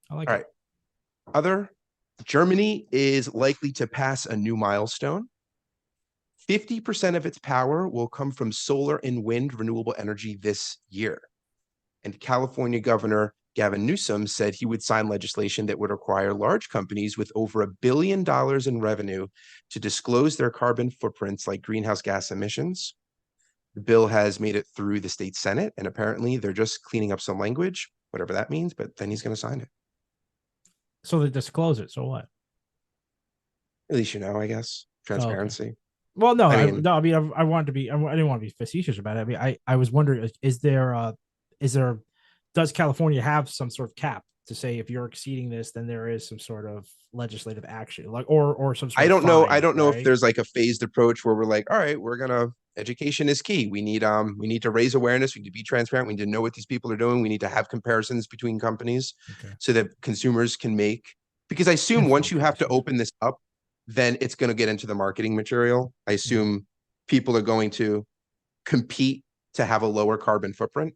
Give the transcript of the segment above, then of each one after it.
I like All it. right. Other Germany is likely to pass a new milestone. 50% of its power will come from solar and wind renewable energy this year. And California Governor Gavin Newsom said he would sign legislation that would require large companies with over $1 billion in revenue to disclose their carbon footprints like greenhouse gas emissions. The bill has made it through the state Senate, and apparently they're just cleaning up some language, whatever that means, but then he's going to sign it. So they disclose it. So what? At least you know, I guess. Oh, okay. Transparency. Well, no, I mean, I mean, I wanted to be, I didn't want to be facetious about it. I mean, I was wondering, is there, does California have some sort of cap to say if you're exceeding this, then there is some sort of legislative action, like, or some sort I of don't know. I fine, don't know if right? there's like a phased approach where we're like, all right, we're gonna education is key. We need to raise awareness. We need to be transparent. We need to know what these people are doing. We need to have comparisons between companies Okay. so that consumers can make, because I assume once Informed you have to choices. open this up, then it's going to get into the marketing material. I Mhm. assume people are going to compete to have a lower carbon footprint,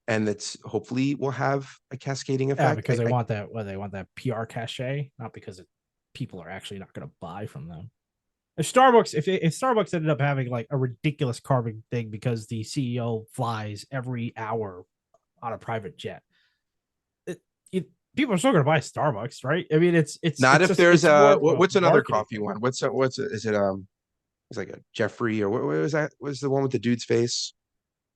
and that's hopefully will have a cascading Yeah, effect. because they want that, well, they want that PR cachet, not because people are actually not going to buy from them. If Starbucks ended up having like a ridiculous carbon thing because the CEO flies every hour on a private jet, it, it, people are still going to buy Starbucks, right? I mean, Not it's if just there's it's a more of a what's another marketing coffee thing. one? Is it it's like a Jeffrey or what was that? What was the one with the dude's face?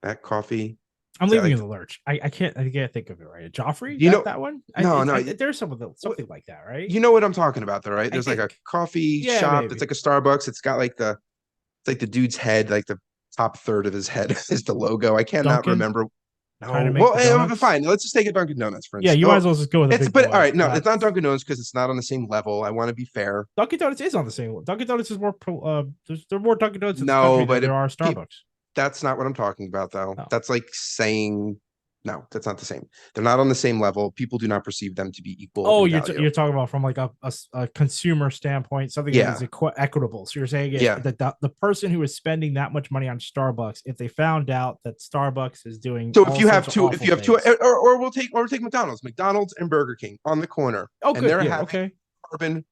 That coffee? I'm Is that leaving you like in the lurch. I can't think of it right. Joffrey, you know? that one. No, no. There's something like that, right? You know what I'm talking about, though, right? I There's like a think. coffee Yeah, shop that's maybe. like a Starbucks. It's got like it's like the dude's head, like the top third of his head is the logo. I cannot Duncan remember. trying to No, make well, the donuts. fine. Let's just take it Dunkin' Donuts for Yeah, instance. you might Oh, as well just go with the it's big but all boy. right. No, Not it's not Dunkin' Donuts because it's not on the same level. I want to be fair. Dunkin' Donuts is on the same. Dunkin' Donuts is more. There are more Dunkin' Donuts in this country No, than but there are pe- Starbucks. that's not what I'm talking about, though. Oh. That's like saying no, that's not the same. They're not on the same level. People do not perceive them to be equal Oh, in value. you're talking about from like a consumer standpoint, something that is Yeah, equitable. So you're saying if yeah. the person who is spending that much money on Starbucks, if they found out that Starbucks is doing So all sorts of if awful you have two, things. we'll take McDonald's and Burger King on the corner, Oh, and good. they're Yeah. having Okay. carbon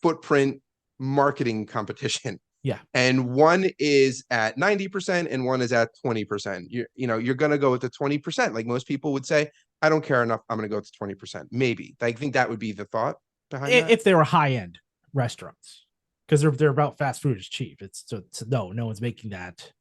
footprint marketing competition, Yeah. and one is at 90% and one is at 20%. You're gonna go with the 20%. Like most people would say, I don't care enough. I'm gonna go to 20%. Maybe. I think that would be the thought behind that. If they were high end restaurants, because they're about fast food is cheap. It's no one's making that.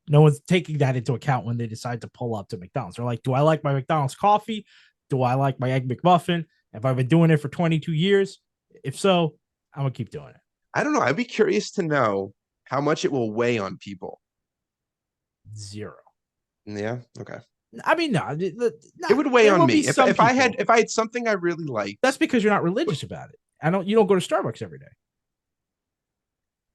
No one's taking that into account when they decide to pull up to McDonald's. They're like, do I like my McDonald's coffee? Do I like my egg McMuffin? Have I been doing it for 22 years? If so, I'm gonna keep doing it. I don't know. I'd be curious to know how much it will weigh on people. Zero. Yeah. Okay. I mean, no, It not would weigh there on will be me some people. if I had something I really liked. That's because you're not religious about it. You don't go to Starbucks every day.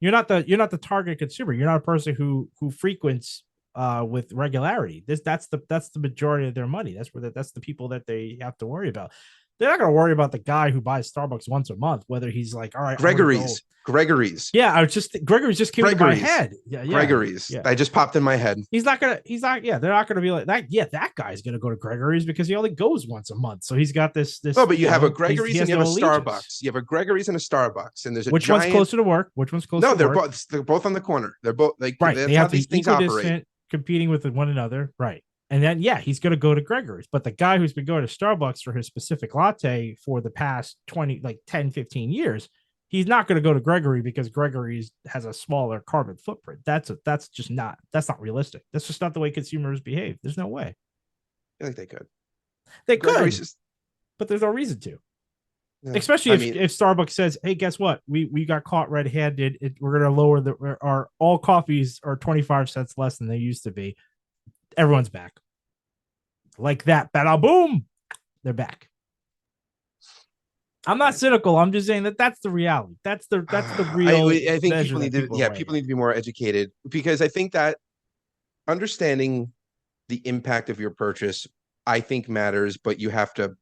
You're not the target consumer. You're not a person who frequents with regularity. That's the majority of their money. That's the people that they have to worry about. They're not going to worry about the guy who buys Starbucks once a month, whether he's like, all right, I'm going to go. Gregory's, Yeah, I was just Gregory just came into my Gregory's, head. Gregory's. Yeah. I just popped in my head. He's not, yeah, they're not gonna be like that. Yeah, that guy's gonna go to Gregory's because he only goes once a month. So he's got Oh, but you have a he Gregory's and has you have no a allegiance. Starbucks. You have a Gregory's and a Starbucks, and there's a Which one's giant. closer to work? Which one's closer No, to work? they're both on the corner. They're both like Right. They that's have how to these be things operate. equidistant, competing with one another. Right. And then, yeah, he's going to go to Gregory's. But the guy who's been going to Starbucks for his specific latte for the past 20, like 10, 15 years, he's not going to go to Gregory because Gregory's has a smaller carbon footprint. That's not realistic. That's just not the way consumers behave. There's no way. I think they could. They Gregory's could, is. but there's no reason to. Yeah, Especially I mean, if Starbucks says, "Hey, guess what? We got caught red-handed. We're going to lower our all coffees are 25 cents less than they used to be." Everyone's back. Like that, bada boom, they're back. I'm not cynical. I'm just saying that that's the reality. That's the real I think measure people that need to people are weighing people it. need to be more educated because I think that understanding the impact of your purchase, I think matters, but you have to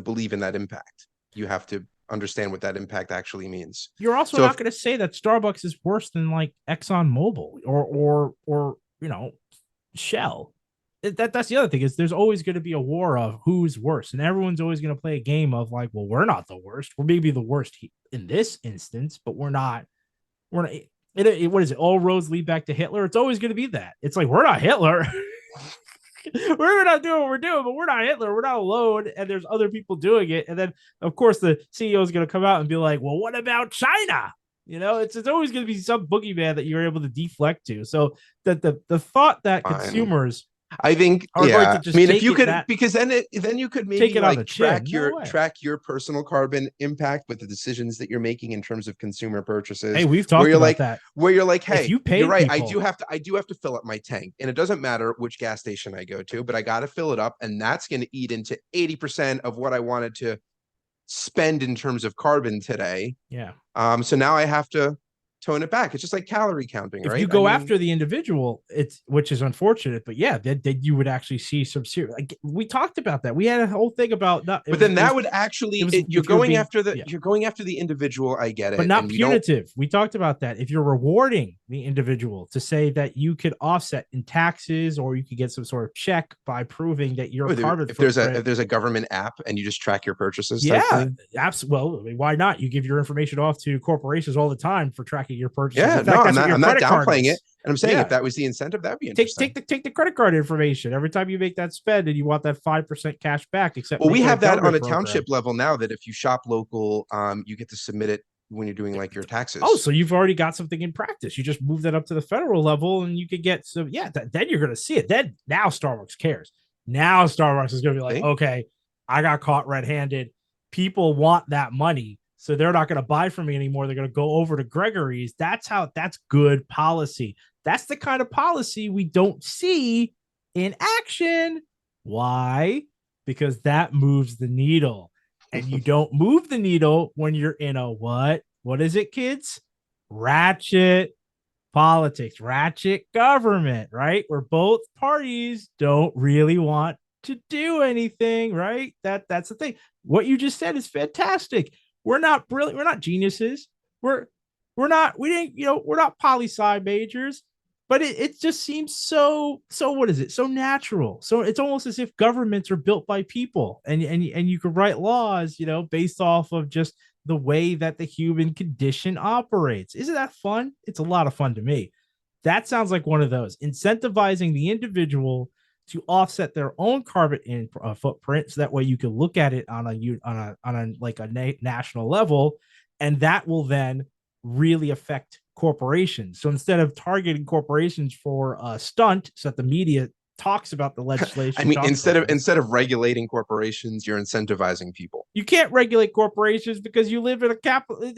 believe in that impact. You have to understand what that impact actually means. You're also So not if going to say that Starbucks is worse than like Exxon Mobil or Shell. that's the other thing is there's always going to be a war of who's worse, and everyone's always going to play a game of like, well, we're not the worst. We're maybe the worst in this instance, but we're not. We're not. What is it? All roads lead back to Hitler. It's always going to be that. It's like we're not Hitler. We're not doing what we're doing, but we're not Hitler. We're not alone, and there's other people doing it. And then, of course, the CEO is going to come out and be like, "Well, what about China?" It's always going to be some boogeyman that you're able to deflect to. So that the thought that Fine. consumers I think, are going to just if you could, because then you could maybe like track your personal carbon impact with the decisions that you're making in terms of consumer purchases. Hey, we've talked about that. Where you're like, hey, you're right. People, I do have to fill up my tank, and it doesn't matter which gas station I go to, but I got to fill it up, and that's going to eat into 80% of what I wanted to spend in terms of carbon today. Yeah. So now I have to tone it back. It's just like calorie counting, right? If you go after the individual, which is unfortunate, but yeah, then you would actually see some serious. Like we talked about that. We had a whole thing about that. But then that would actually you're going after the individual. I get it, but not punitive. We talked about that. If you're rewarding the individual to say that you could offset in taxes, or you could get some sort of check by proving that your carbon. If there's a government app and you just track your purchases, yeah, absolutely. Well, why not? You give your information off to corporations all the time for tracking your purchases. Yeah, fact, I'm not downplaying it. And I'm saying if that was the incentive, that'd be interesting. Take the credit card information every time you make that spend, and you want that 5% cash back. Except we have that on a township level now. That if you shop local, you get to submit it when you're doing like your taxes. Oh, so you've already got something in practice. You just move that up to the federal level, and you could get some. Yeah, then you're going to see it. Then now Starbucks cares. Now Starbucks is going to be like, okay, I got caught red-handed. People want that money. So they're not going to buy from me anymore. They're going to go over to Gregory's. That's good policy. That's the kind of policy we don't see in action. Why? Because that moves the needle. And you don't move the needle when you're in a what? What is it, kids? Ratchet politics, ratchet government, right? Where both parties don't really want to do anything, right? That's the thing. What you just said is fantastic. We're not brilliant. We're not geniuses. We're not poli-sci majors, but it just seems so what is it? So natural. So it's almost as if governments are built by people, and you could write laws, based off of just the way that the human condition operates. Isn't that fun? It's a lot of fun to me. That sounds like one of those, incentivizing the individual to offset their own carbon footprint, so that way you can look at it on a national level, and that will then really affect corporations. So instead of targeting corporations for a stunt, so that the media talks about the legislation. I mean, instead of regulating corporations, you're incentivizing people. You can't regulate corporations because you live in a capital.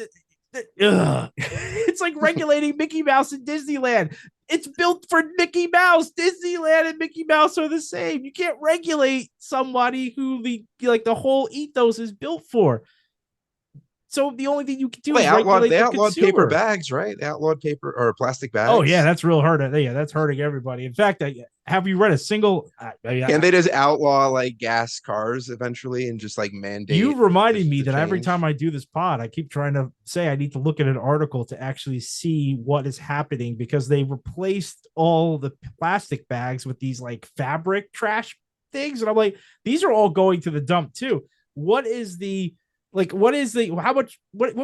It's like regulating Mickey Mouse and Disneyland. It's built for Mickey Mouse. Disneyland and Mickey Mouse are the same. You can't regulate somebody who the whole ethos is built for. So the only thing you can do is regulate the outlawed consumer. Paper bags, right? They outlawed paper or plastic bags. Oh yeah, that's real hurt. Yeah, that's hurting everybody. In fact, have you read a single? Can they just outlaw like gas cars eventually and just like mandate? You reminded me that every time I do this pod, I keep trying to say I need to look at an article to actually see what is happening, because they replaced all the plastic bags with these like fabric trash things, and I'm like, these are all going to the dump too. What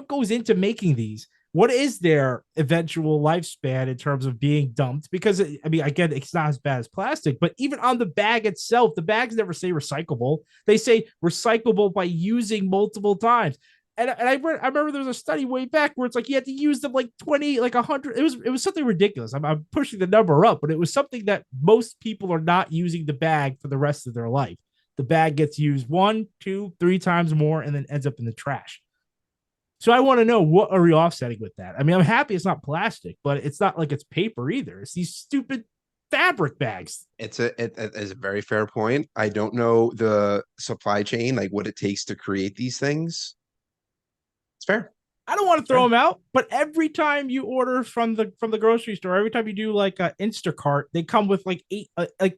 goes into making these? What is their eventual lifespan in terms of being dumped? Because again, it's not as bad as plastic, but even on the bag itself, the bags never say recyclable. They say recyclable by using multiple times. And I remember there was a study way back where it's like you had to use them like 20, like 100. It was something ridiculous. I'm pushing the number up, but it was something that most people are not using the bag for the rest of their life. The bag gets used 1, 2, 3 times more and then ends up in the trash. So I want to know, what are we offsetting with that? I mean, I'm happy it's not plastic, but it's not like it's paper either. It's these stupid fabric bags. It is a very fair point. I don't know the supply chain, like what it takes to create these things. It's fair. I don't want to throw them out, but every time you order from the grocery store, every time you do like an Instacart, they come with like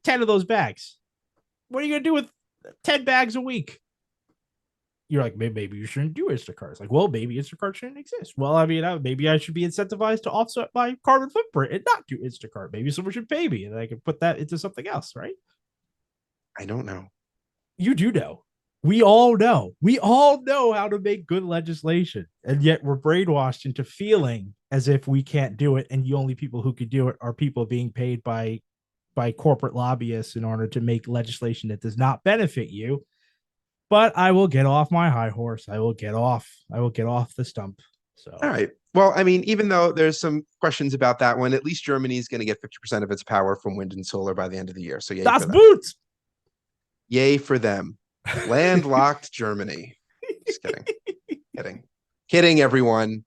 10 of those bags. What are you going to do with 10 bags a week? You're like, maybe you shouldn't do Instacart. It's like, well, maybe Instacart shouldn't exist. Well, I mean, maybe I should be incentivized to offset my carbon footprint and not do Instacart. Maybe someone should pay me and I can put that into something else, right? I don't know. You do know. We all know. We all know how to make good legislation. And yet we're brainwashed into feeling as if we can't do it. And the only people who could do it are people being paid by corporate lobbyists in order to make legislation that does not benefit you. But I will get off my high horse. I will get off the stump. So All right. Well, I mean, even though there's some questions about that one, at least Germany is going to get 50% of its power from wind and solar by the end of the year. So yay das for them. Boots. Yay for them. Landlocked Germany. Just kidding. Kidding, everyone.